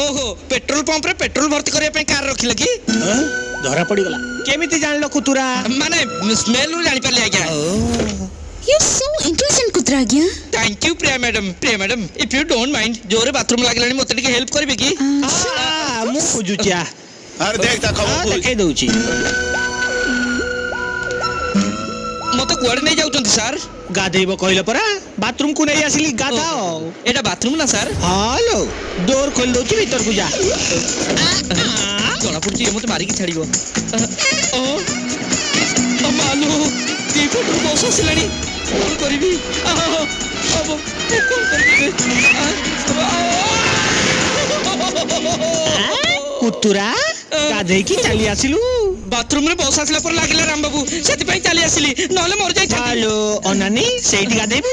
ओहो petrol pump रे petrol भर्ती करबा पे कार रखिला की धरा पड़ी गला केमिति जानलो कुतुरा माने स्मेल रू जानि परले आज्ञा यू सो इंटेलिजेंट कुतरा आज्ञा thank you Priya madam if you don't mind जोरे बाथरूम लागलानी मते टिके हेल्प करबे की मु बुझुचिया अरे देख ता खबर देखे दउची मते कुआडे नै जाउचंती सर गाधेइबो कहले परा बाथरूम को नहीं आसिली गाधाओ एटा बाथरूम ना सर हालो डोर खोल दउची भीतर को जा जणा पड़ची मते मारी की छाड़ीबो मालू दी फुट बस आसिलानी कोन करबी अब कोन करबी कुतुरा गाधे की चली आसिलु बाथरूम रे बस आसला पर लागिला राम बाबू सेति पई चली आसिली नले मर जाई हालो अनानी सेठी गाधेबु